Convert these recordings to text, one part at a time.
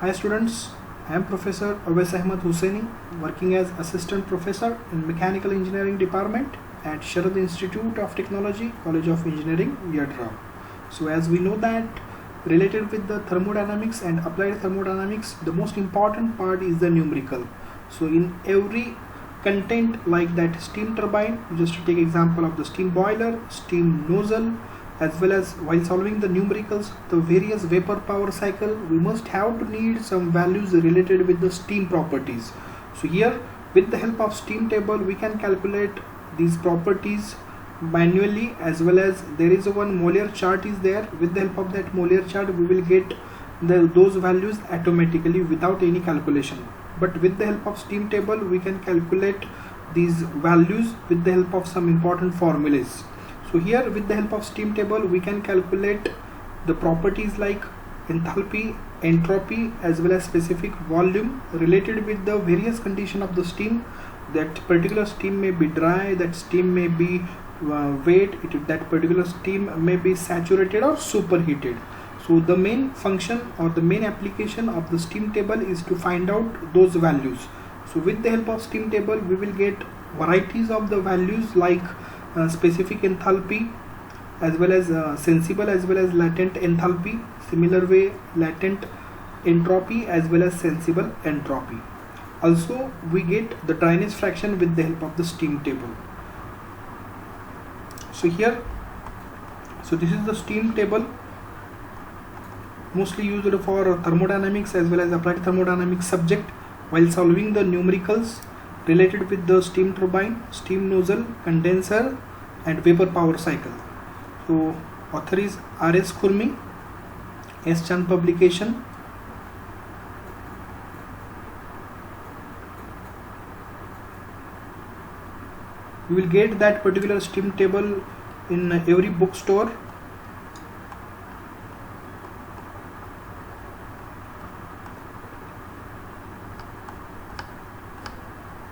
Hi students, I am Professor Awais Ahmed Hussaini, working as Assistant Professor in Mechanical Engineering Department at Sharad Institute of Technology, College of Engineering, Yadra. So as we know that related with the thermodynamics and applied thermodynamics, the most important part is the numerical. So in every content like that steam turbine, just to take example of the steam boiler, steam nozzle, as well as while solving the numericals, the various vapor power cycle, we must have to need some values related with the steam properties. So here with the help of steam table we can calculate these properties manually, as well as there is a one molar chart is there. With the help of that molar chart we will get those values automatically without any calculation. But with the help of steam table we can calculate these values with the help of some important formulas. So here with the help of steam table we can calculate the properties like enthalpy, entropy, as well as specific volume related with the various condition of the steam. That particular steam may be dry, that steam may be wet, that particular steam may be saturated or superheated. So the main function or the main application of the steam table is to find out those values. So with the help of steam table we will get varieties of the values like specific enthalpy, as well as sensible as well as latent enthalpy. Similar way latent entropy as well as sensible entropy. Also we get the dryness fraction with the help of the steam table. So here, so this is the steam table mostly used for thermodynamics as well as applied thermodynamics subject while solving the numericals related with the steam turbine, steam nozzle, condenser and vapor power cycle. So author is R.S. Khurmi, S. Chand publication. You will get that particular steam table in every bookstore.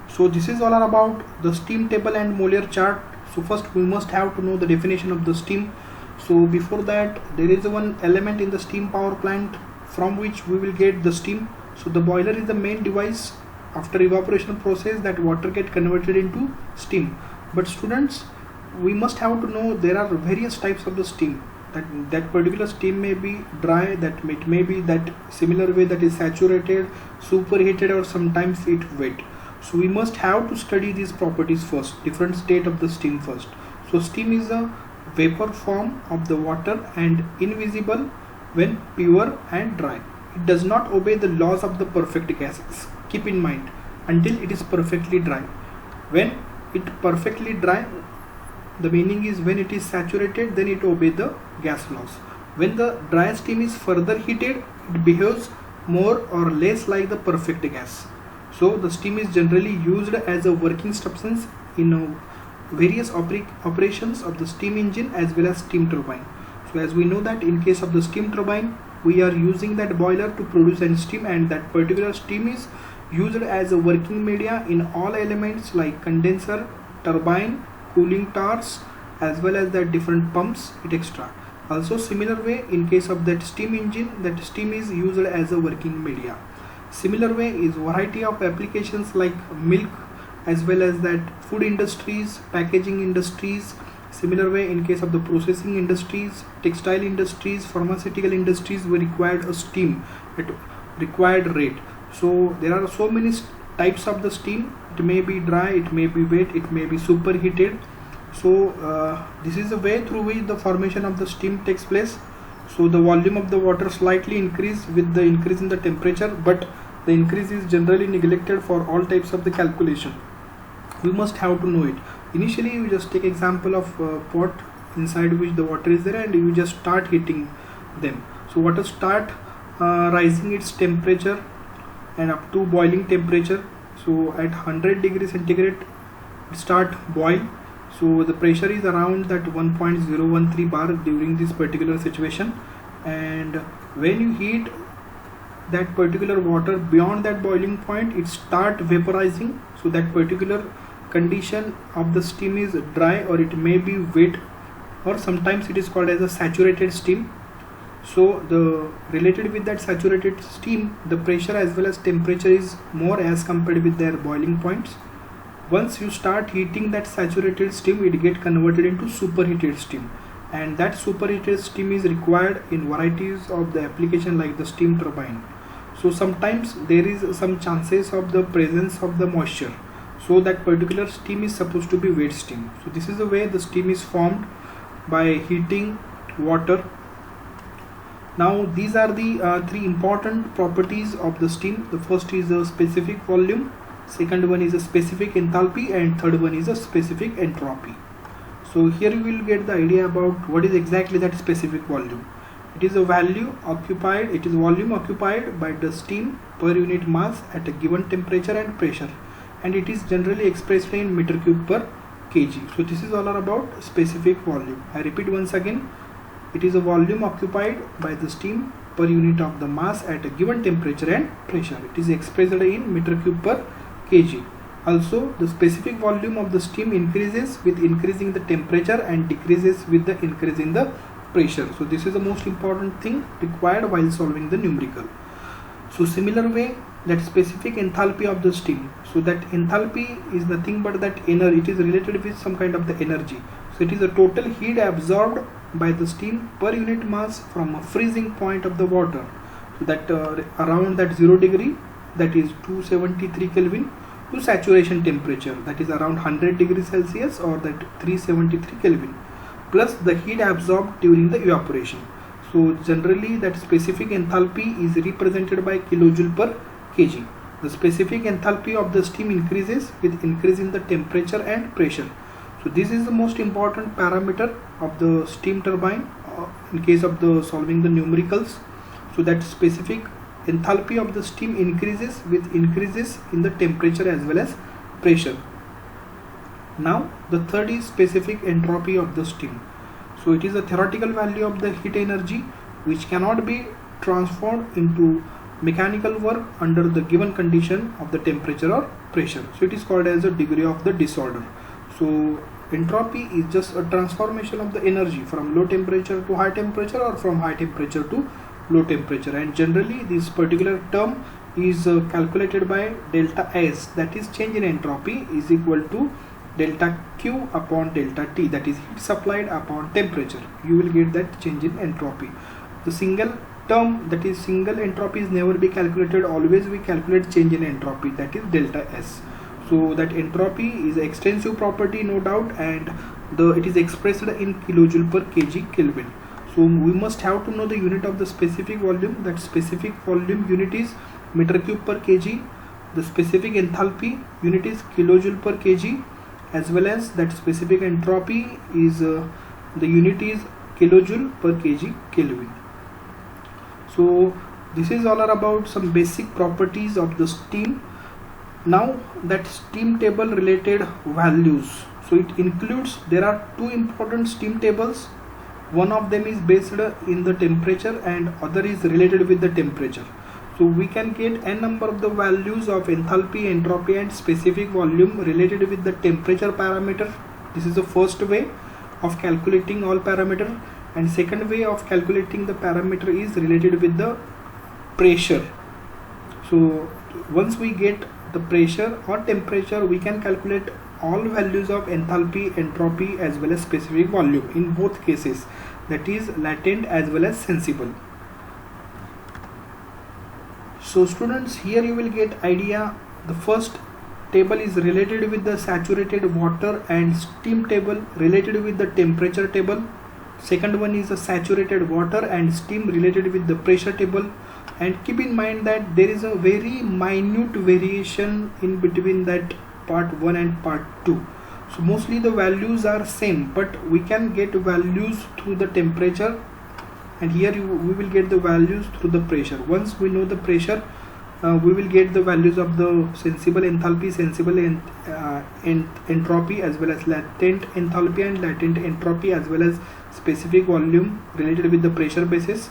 So this is all about the steam table and molar chart. So first we must have to know the definition of the steam. So before that there is one element in the steam power plant from which we will get the steam. So the boiler is the main device. After evaporation process that water get converted into steam. But students, we must have to know there are various types of the steam. That particular steam may be dry, that it may be that similar way that is saturated, superheated, or sometimes it wet. So we must have to study these properties first, different state of the steam first. So steam is a vapor form of the water and invisible when pure and dry. It does not obey the laws of the perfect gases. Keep in mind, until it is perfectly dry. When it perfectly dry, the meaning is when it is saturated, then it obeys the gas laws. When the dry steam is further heated, it behaves more or less like the perfect gas. So the steam is generally used as a working substance in various operations of the steam engine as well as steam turbine. So as we know that in case of the steam turbine, we are using that boiler to produce an steam, and that particular steam is used as a working media in all elements like condenser, turbine, cooling towers, as well as the different pumps, etc. Also similar way in case of that steam engine, that steam is used as a working media. Similar way is variety of applications like milk as well as that food industries, packaging industries. Similar way in case of the processing industries, textile industries, pharmaceutical industries, we required a steam at required rate. So there are so many types of the steam. It may be dry, it may be wet, it may be superheated. So this is the way through which the formation of the steam takes place. So the volume of the water slightly increase with the increase in the temperature, but the increase is generally neglected for all types of the calculation. We must have to know it. Initially you just take example of pot inside which the water is there and you just start heating them. So water start rising its temperature and up to boiling temperature. So at 100 degrees centigrade it start boil. So the pressure is around that 1.013 bar during this particular situation, and when you heat that particular water beyond that boiling point, it start vaporizing. So that particular condition of the steam is dry, or it may be wet, or sometimes it is called as a saturated steam. So the related with that saturated steam, the pressure as well as temperature is more as compared with their boiling points. Once you start heating that saturated steam, it get converted into superheated steam, and that superheated steam is required in varieties of the application like the steam turbine. So sometimes there is some chances of the presence of the moisture, so that particular steam is supposed to be wet steam. So this is the way the steam is formed by heating water. Now these are the three important properties of the steam. The first is a specific volume, second one is a specific enthalpy, and third one is a specific entropy. So here you will get the idea about what is exactly that specific volume. It is a volume occupied by the steam per unit mass at a given temperature and pressure, and it is generally expressed in meter cube per kg. So this is all about specific volume. I repeat once again, it is a volume occupied by the steam per unit of the mass at a given temperature and pressure. It is expressed in meter cube per kg. Also, the specific volume of the steam increases with increasing the temperature and decreases with the increase in the pressure. So this is the most important thing required while solving the numerical. So similar way, that specific enthalpy of the steam. So that enthalpy is nothing but that energy. It is related with some kind of the energy. So it is the total heat absorbed by the steam per unit mass from a freezing point of the water. So that around that 0 degree, that is 273 Kelvin, to saturation temperature, that is around 100 degrees Celsius or that 373 Kelvin, plus the heat absorbed during the evaporation. So generally that specific enthalpy is represented by kilojoule per kg. The specific enthalpy of the steam increases with increase in the temperature and pressure. So this is the most important parameter of the steam turbine in case of the solving the numericals. So that specific enthalpy of the steam increases with increases in the temperature as well as pressure. Now the third is specific entropy of the steam. So it is a theoretical value of the heat energy which cannot be transformed into mechanical work under the given condition of the temperature or pressure. So it is called as a degree of the disorder. So entropy is just a transformation of the energy from low temperature to high temperature or from high temperature to low temperature, and generally this particular term is calculated by delta S, that is change in entropy, is equal to delta Q upon delta T, that is heat supplied upon temperature. You will get that change in entropy. The single term, that is single entropy, is never be calculated. Always we calculate change in entropy, that is delta S. So that entropy is an extensive property, no doubt, and it is expressed in kilojoule per kg Kelvin. So we must have to know the unit of the specific volume. That specific volume unit is meter cube per kg. The specific enthalpy unit is kilojoule per kg, as well as that specific entropy is the unit is kilojoule per kg Kelvin. So this is all about some basic properties of the steam. Now that steam table related values. So it includes, there are two important steam tables. One of them is based in the temperature and other is related with the temperature. So we can get n number of the values of enthalpy, entropy and specific volume related with the temperature parameter. This is the first way of calculating all parameter, and second way of calculating the parameter is related with the pressure. So once we get the pressure or temperature, we can calculate all values of enthalpy, entropy as well as specific volume in both cases, that is latent as well as sensible. So students, here you will get idea. The first table is related with the saturated water and steam table related with the temperature table. Second one is the saturated water and steam related with the pressure table. And keep in mind that there is a very minute variation in between that part 1 and part 2. So mostly the values are same, but we can get values through the temperature, and here we will get the values through the pressure. Once we know the pressure, we will get the values of the sensible enthalpy, sensible entropy, as well as latent enthalpy and latent entropy, as well as specific volume related with the pressure basis.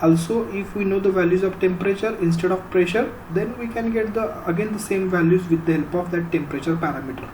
Also, if we know the values of temperature instead of pressure, then we can get again the same values with the help of that temperature parameter.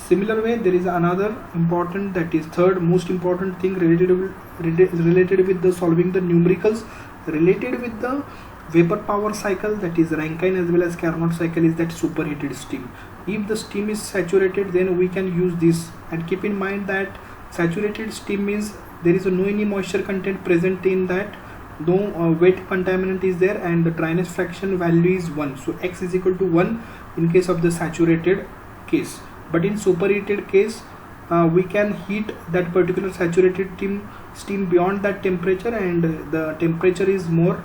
Similar way, there is another important, that is third most important thing related with the solving the numericals related with the vapor power cycle, that is Rankine as well as Carnot cycle, is that superheated steam. If the steam is saturated, then we can use this, and keep in mind that saturated steam means there is no any moisture content present in that, no wet contaminant is there, and the dryness fraction value is 1. So x is equal to 1 in case of the saturated case. But in superheated case, we can heat that particular saturated steam beyond that temperature, and the temperature is more,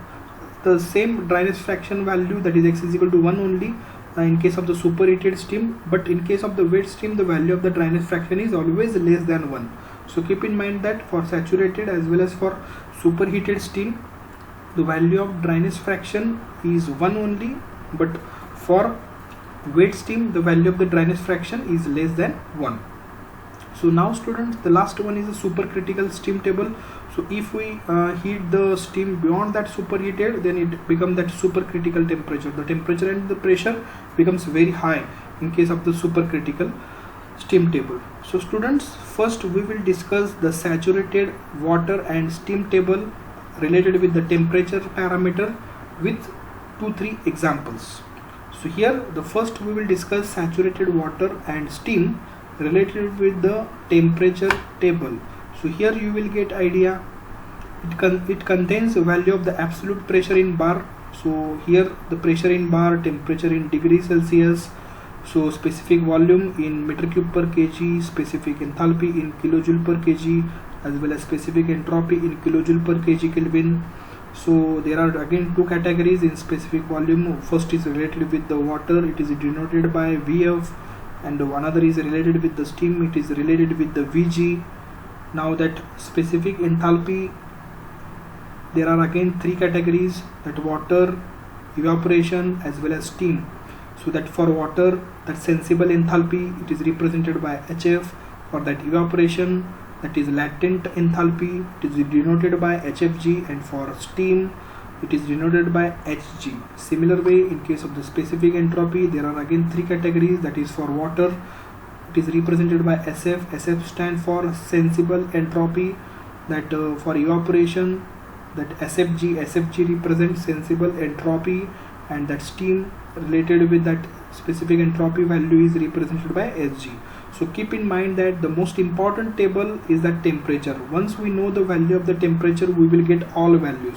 the same dryness fraction value, that is x is equal to 1 only in case of the superheated steam. But in case of the wet steam, the value of the dryness fraction is always less than 1. So keep in mind that for saturated as well as for superheated steam, the value of dryness fraction is 1 only, but for wet steam the value of the dryness fraction is less than 1. So now students, the last one is a supercritical steam table. So if we heat the steam beyond that superheated, then it becomes that supercritical temperature. The temperature and the pressure becomes very high in case of the supercritical steam table. So students, first we will discuss the saturated water and steam table related with the temperature parameter with 2-3 examples. So here the first we will discuss saturated water and steam related with the temperature table. So here you will get idea, it contains the value of the absolute pressure in bar. So here the pressure in bar, temperature in degrees Celsius, so specific volume in meter cube per kg, specific enthalpy in kilojoule per kg, as well as specific entropy in kilojoule per kg Kelvin. So there are again two categories in specific volume. First is related with the water, it is denoted by Vf, and another is related with the steam, it is related with the Vg. Now that specific enthalpy, there are again three categories, that water, evaporation as well as steam. So that for water, that sensible enthalpy, it is represented by Hf. For that evaporation, that is latent enthalpy, it is denoted by Hfg, and for steam it is denoted by Hg. Similar way, in case of the specific entropy, there are again three categories, that is for water, it is represented by Sf. Sf stands for sensible entropy. That for evaporation, that Sfg represents sensible entropy, and that steam related with that specific entropy value is represented by Sg. So keep in mind that the most important table is that temperature. Once we know the value of the temperature, we will get all values.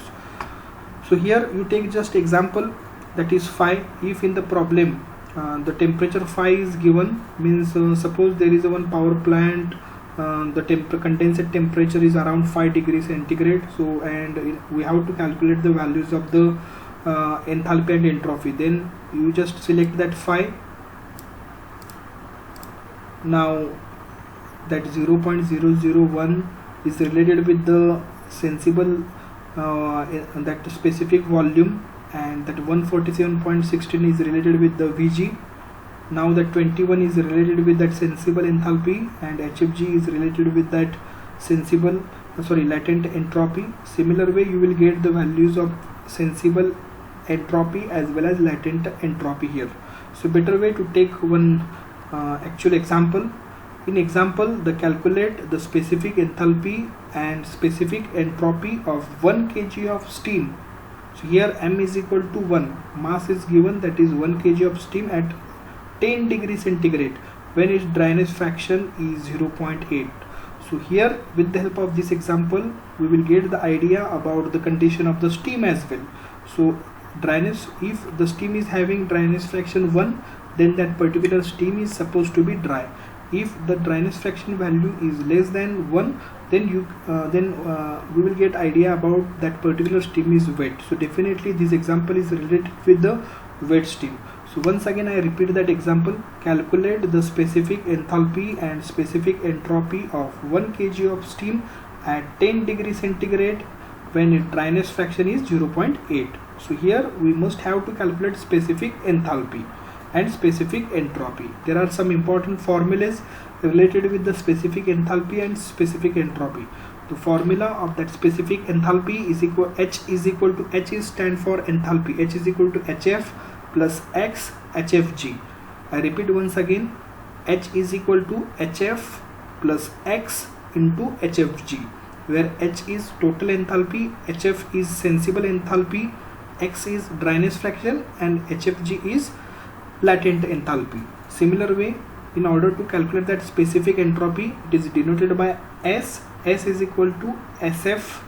So here you take just example, that is phi. If in the problem the temperature phi is given, means suppose there is a one power plant, the condensate temperature is around 5 degrees centigrade. So and we have to calculate the values of the enthalpy and entropy. Then you just select that phi. Now that 0.001 is related with the sensible that specific volume, and that 147.16 is related with the Vg. Now that 21 is related with that sensible enthalpy, and Hfg is related with that sensible latent entropy. Similar way, you will get the values of sensible entropy as well as latent entropy here. So better way to take one actual example. In example, the calculate the specific enthalpy and specific entropy of 1 kg of steam. So here m is equal to 1, mass is given, that is 1 kg of steam at 10 degrees centigrade when its dryness fraction is 0.8. So here with the help of this example, we will get the idea about the condition of the steam as well. So dryness, if the steam is having dryness fraction 1, then that particular steam is supposed to be dry. If the dryness fraction value is less than 1, then we will get idea about that particular steam is wet. So definitely this example is related with the wet steam. So once again I repeat that example. Calculate the specific enthalpy and specific entropy of 1 kg of steam at 10 degrees centigrade when its dryness fraction is 0.8. So here we must have to calculate specific enthalpy and specific entropy. There are some important formulas related with the specific enthalpy and specific entropy. The formula of that specific enthalpy is equal to H is stand for enthalpy. H is equal to Hf plus X Hfg. I repeat once again, H is equal to HF plus X into HFG, where H is total enthalpy, HF is sensible enthalpy, X is dryness fraction, and HFG is latent enthalpy. Similar way, in order to calculate that specific entropy, it is denoted by S. S is equal to SF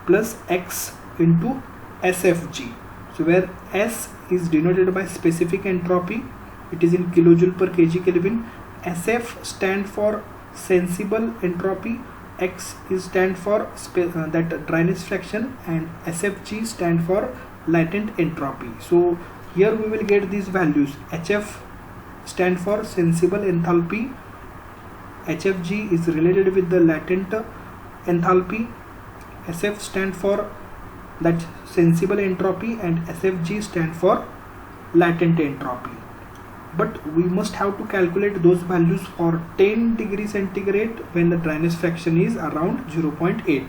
plus X into SFG. So where S is denoted by specific entropy, it is in kilojoule per kg Kelvin. SF stand for sensible entropy, X is stand for that dryness fraction, and SFG stand for latent entropy. So here we will get these values. HF stand for sensible enthalpy, HFG is related with the latent enthalpy, SF stand for that sensible entropy, and SFG stand for latent entropy. But we must have to calculate those values for 10 degrees centigrade when the dryness fraction is around 0.8.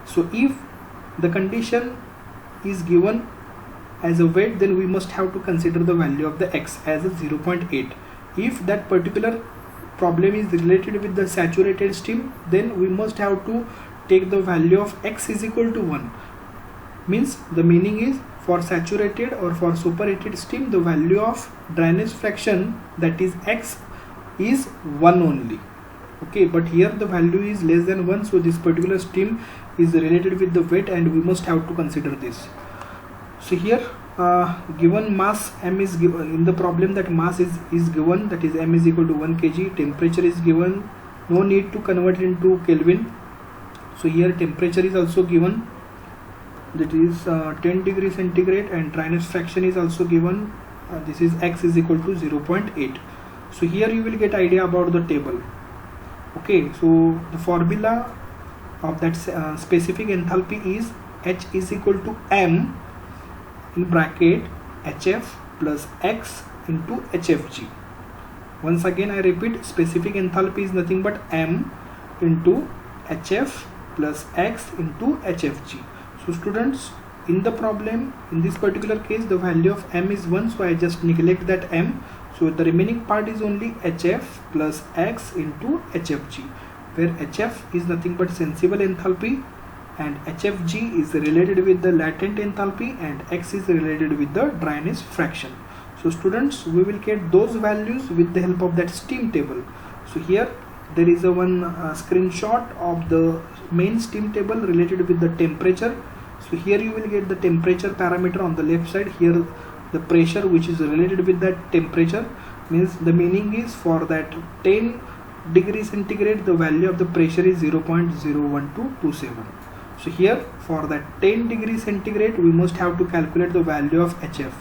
So if the condition is given as a wet, then we must have to consider the value of the X as a 0.8. If that particular problem is related with the saturated steam, then we must have to take the value of X is equal to 1. Means the meaning is, for saturated or for superheated steam, the value of dryness fraction, that is X, is 1 only. Okay, but here the value is less than 1, so this particular steam is related with the wet, and we must have to consider this. So here given mass M is given in the problem, that mass is given, that is M is equal to 1 kg, temperature is given, no need to convert it into Kelvin. So here temperature is also given, that is 10 degrees centigrade, and dryness fraction is also given, this is X is equal to 0.8. so here you will get idea about the table. Okay, so the formula of that specific enthalpy is H is equal to M in bracket HF plus X into HFG. Once again I repeat, specific enthalpy is nothing but M into HF plus X into HFG. So students, in the problem, in this particular case, the value of M is 1, so I just neglect that M. So the remaining part is only HF plus X into HFG, where HF is nothing but sensible enthalpy, and HFG is related with the latent enthalpy, and X is related with the dryness fraction. So students, we will get those values with the help of that steam table. So here there is a one screenshot of the main steam table related with the temperature. So here you will get the temperature parameter on the left side. Here the pressure which is related with that temperature, means the meaning is, for that 10 degrees centigrade the value of the pressure is 0.01227. So here for that 10 degrees centigrade we must have to calculate the value of HF.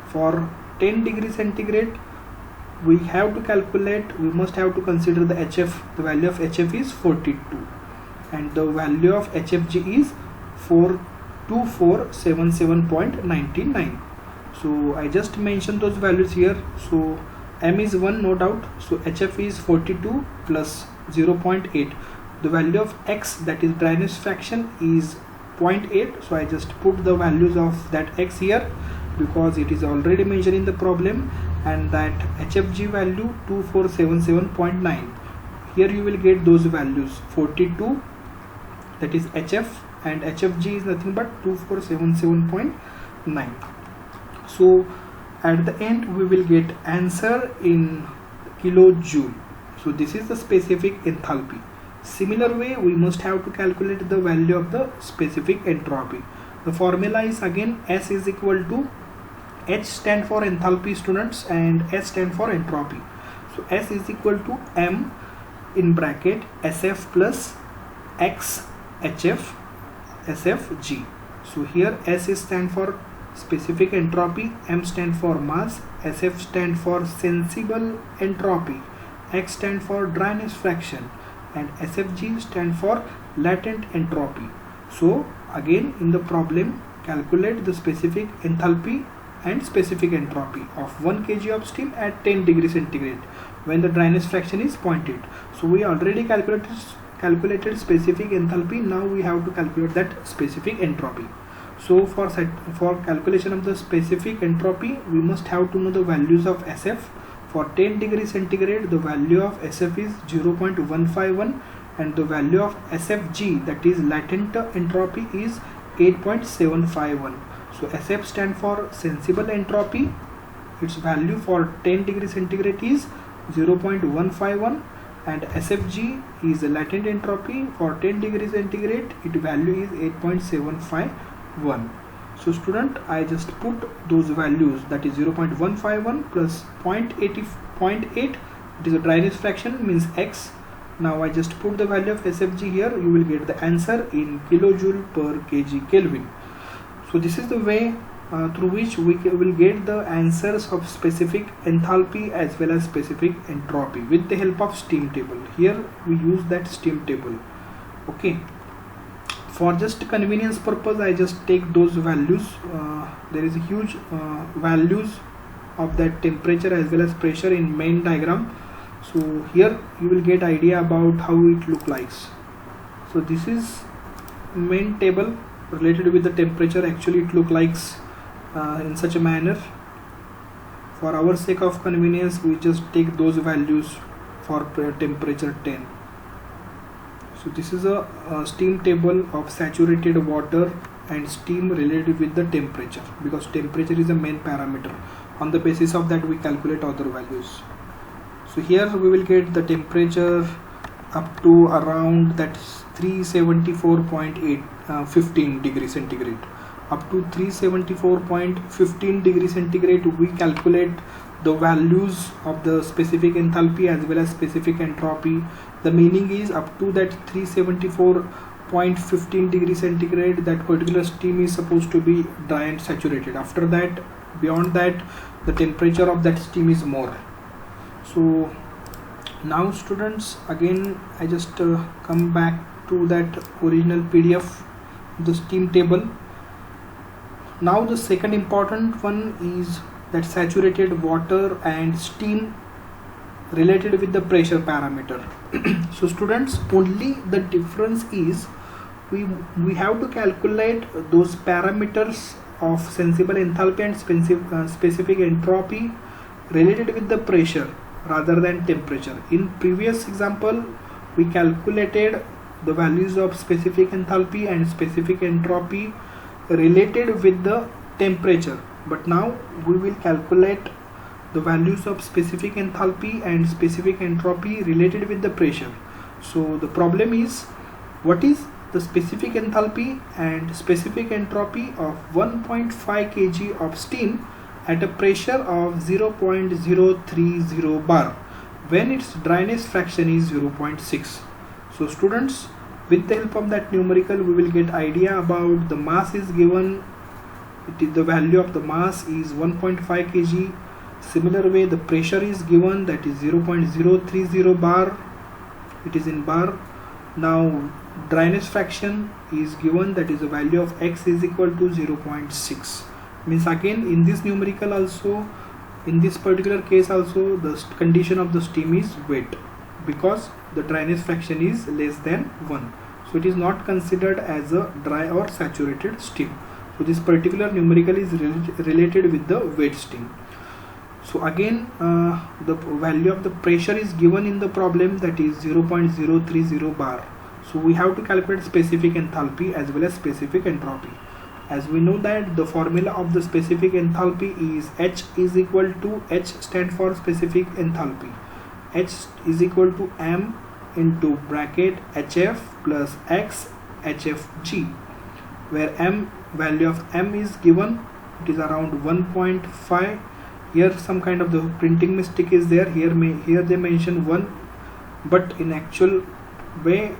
For 10 degrees centigrade we must have to consider the HF. The value of HF is 42, and the value of HFG is 2477.99. so I just mentioned those values here. So M is 1, no doubt, so HF is 42 plus 0.8. the value of X, that is dryness fraction, is 0.8, so I just put the values of that X here because it is already mentioned in the problem, and that HFG value 2477.9. here you will get those values, 42, that is HF, and HFG is nothing but 2477.9. so at the end we will get answer in kilojoule. So this is the specific enthalpy. Similar way we must have to calculate the value of the specific entropy. The formula is again S is equal to, H stand for enthalpy students and S stand for entropy. So S is equal to M in bracket SF plus X HF SFG. So here S is stand for specific entropy, M stand for mass, SF stand for sensible entropy, X stand for dryness fraction, and SFG stand for latent entropy. So again in the problem, calculate the specific enthalpy and specific entropy of 1 kg of steam at 10 degrees centigrade when the dryness fraction is 0.8. So we already calculated specific enthalpy. Now we have to calculate that specific entropy. So for calculation of the specific entropy we must have to know the values of SF. For 10 degrees centigrade, the value of SF is 0.151 and the value of SFG, that is latent entropy, is 8.751. So SF stands for sensible entropy. Its value for 10 degrees centigrade is 0.151 and SFG is the latent entropy. For 10 degrees centigrade, its value is 8.751. So student, I just put those values, that is 0.151 plus 0.8, it is a dryness fraction, means X. Now I just put the value of SFG here. You will get the answer in kilojoule per kg Kelvin. So this is the way through which we will get the answers of specific enthalpy as well as specific entropy with the help of steam table. Here we use that steam table. Okay. For just convenience purpose, I just take those values. There is a huge values of that temperature as well as pressure in main diagram. So here you will get idea about how it look like. So this is main table related with the temperature. Actually it look like in such a manner. For our sake of convenience, we just take those values for temperature 10. So this is a steam table of saturated water and steam related with the temperature, because temperature is a main parameter. On the basis of that we calculate other values. So here we will get the temperature up to around that 374.15 degrees centigrade. Up to 374.15 degrees centigrade we calculate the values of the specific enthalpy as well as specific entropy. The meaning is up to that 374.15 degrees centigrade, that particular steam is supposed to be dry and saturated. After that, beyond that, the temperature of that steam is more. So now students, again I just come back to that original PDF, the steam table. Now the second important one is that saturated water and steam related with the pressure parameter. So students, only the difference is we have to calculate those parameters of sensible enthalpy and specific entropy related with the pressure rather than temperature. In previous example, we calculated the values of specific enthalpy and specific entropy related with the temperature, but now we will calculate the values of specific enthalpy and specific entropy related with the pressure. So the problem is, what is the specific enthalpy and specific entropy of 1.5 kg of steam at a pressure of 0.030 bar when its dryness fraction is 0.6. So students, with the help of that numerical we will get idea about the mass is given. The value of the mass is 1.5 kg. Similar way the pressure is given, that is 0.030 bar, it is in bar. Now dryness fraction is given, that is the value of X is equal to 0.6. Means again in this numerical also, in this particular case also, the condition of the steam is wet because the dryness fraction is less than 1. So it is not considered as a dry or saturated steam. So this particular numerical is related with the wet steam. So again the value of the pressure is given in the problem, that is 0.030 bar. So we have to calculate specific enthalpy as well as specific entropy. As we know that the formula of the specific enthalpy is H is equal to, H stand for specific enthalpy, H is equal to M into bracket HF plus X HFG, where M, value of M is given, it is around 1.5. Here some kind of the printing mistake is there. Here they mention 1, but in actual way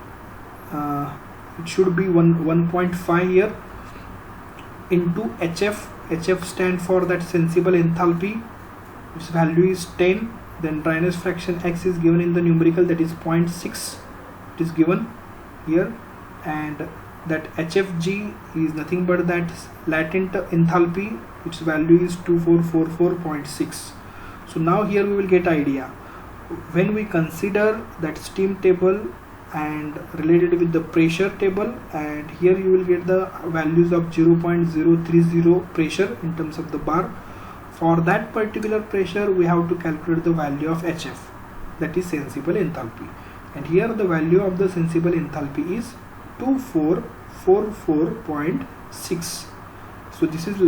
it should be 1.5 here into HF. HF stand for that sensible enthalpy, its value is 10. Then dryness fraction X is given in the numerical, that is 0.6, it is given here, and that HFG is nothing but that latent enthalpy, its value is 2444.6. So now here we will get idea when we consider that steam table and related with the pressure table, and here you will get the values of 0.030 pressure in terms of the bar. for that particular pressure we have to calculate the value of HF, that is sensible enthalpy, and here the value of the sensible enthalpy is 2444.6. so this is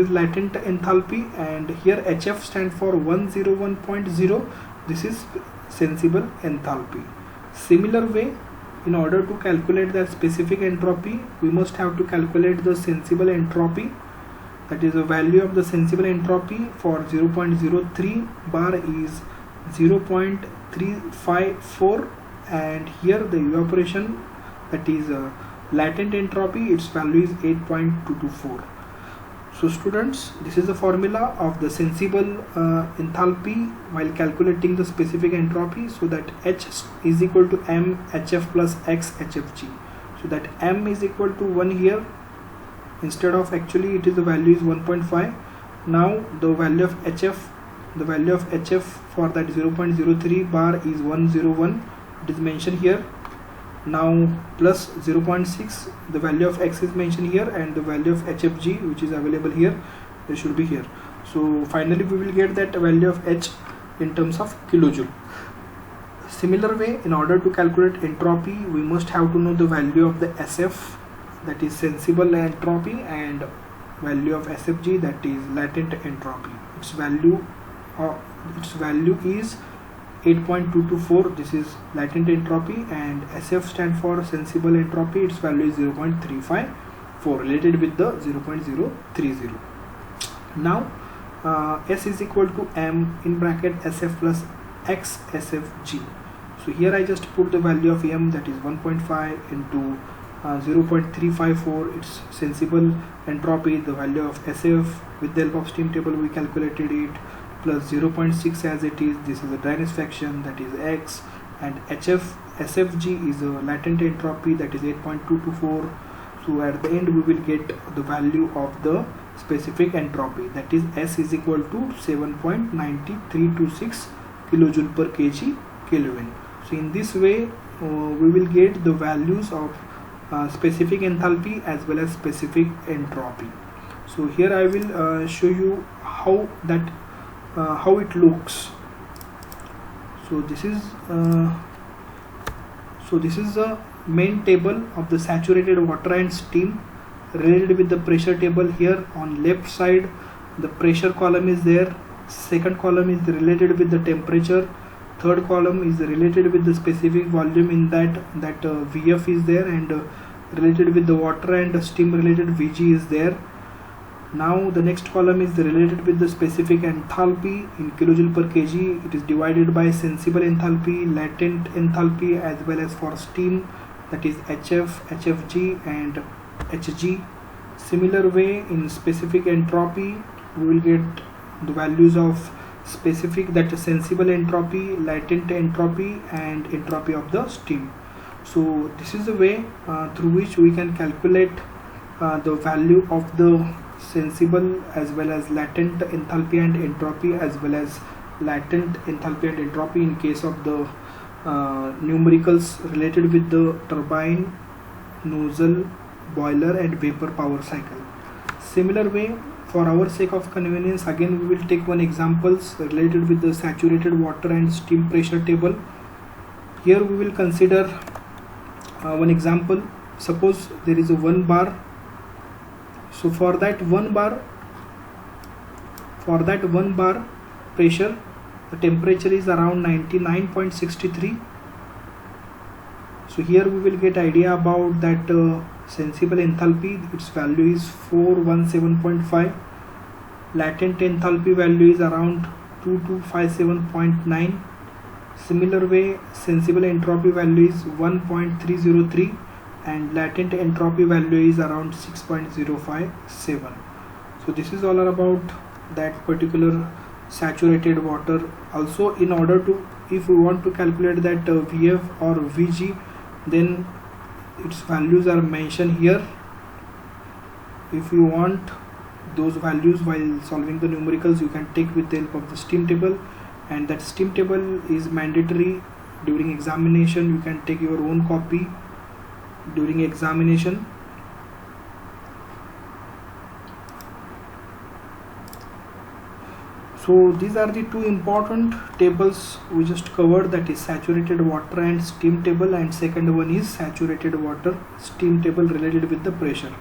latent enthalpy, and here HF stands for 101.0. this is sensible enthalpy. Similar way, in order to calculate the specific entropy, we must have to calculate the sensible entropy, that is the value of the sensible entropy for 0.03 bar is 0.354, and here the evaporation, that is latent entropy, its value is 8.224. So students, this is the formula of the sensible enthalpy while calculating the specific entropy, so that H is equal to m HF plus x HFG. So that m is equal to 1 here, instead of actually it is the value is 1.5. now the value of HF for that 0.03 bar is 101, it is mentioned here. Now plus 0.6, the value of x is mentioned here, and the value of HFG which is available here, it should be here. So finally we will get that value of H in terms of kilojoule. Similar way, in order to calculate entropy, we must have to know the value of the SF, that is sensible entropy, and value of SFG, that is latent entropy. Its value is 8.224, this is latent entropy, and SF stands for sensible entropy, its value is 0.354, related with the 0.030. Now S is equal to m in bracket SF plus x SFG. So here I just put the value of m, that is 1.5 into 0.354, its sensible entropy, the value of SF, with the help of steam table we calculated it, plus 0.6 as it is, this is a dryness fraction, that is x, and SFG is a latent entropy, that is 8.224. so at the end we will get the value of the specific entropy, that is S is equal to 7.9326 kilojoule per kg Kelvin. So in this way we will get the values of specific enthalpy as well as specific entropy. So here I will show you how it looks. So this is the main table of the saturated water and steam related with the pressure table. Here on left side the pressure column is there, second column is related with the temperature, third column is related with the specific volume, in that VF is there, and related with the water and steam related VG is there. Now the next column is related with the specific enthalpy in kilojoule per kg. It is divided by sensible enthalpy, latent enthalpy, as well as for steam, that is HF, HFG and HG. Similar way, in specific entropy we will get the values of specific, that is sensible entropy, latent entropy and entropy of the steam. So this is the way through which we can calculate the value of the sensible as well as latent enthalpy and entropy, as well as latent enthalpy and entropy in case of the numericals related with the turbine, nozzle, boiler and vapor power cycle. Similar way, for our sake of convenience, again we will take one examples related with the saturated water and steam pressure table. Here we will consider one example. Suppose there is a 1 bar. So for that 1 bar pressure, the temperature is around 99.63. so here we will get idea about that sensible enthalpy, its value is 417.5, latent enthalpy value is around 2257.9. Similar way, sensible entropy value is 1.303 and latent entropy value is around 6.057. so this is all about that particular saturated water. Also, in order to, if we want to calculate that VF or VG, then its values are mentioned here. If you want those values while solving the numericals, you can take with the help of the steam table, and that steam table is mandatory during examination. You can take your own copy during examination. So these are the two important tables we just covered, that is saturated water and steam table, and second one is saturated water steam table related with the pressure.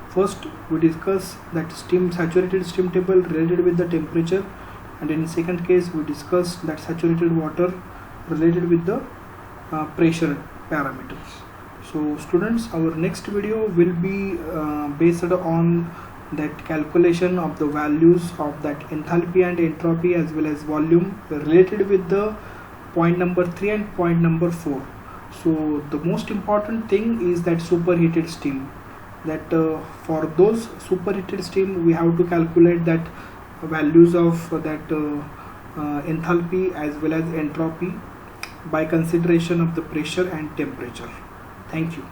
First we discuss that saturated steam table related with the temperature, and in second case we discuss that saturated water related with the pressure parameters. So students, our next video will be based on that calculation of the values of that enthalpy and entropy as well as volume related with the point number 3 and point number 4. So the most important thing is that superheated steam, that for those superheated steam we have to calculate that values of that enthalpy as well as entropy by consideration of the pressure and temperature. Thank you.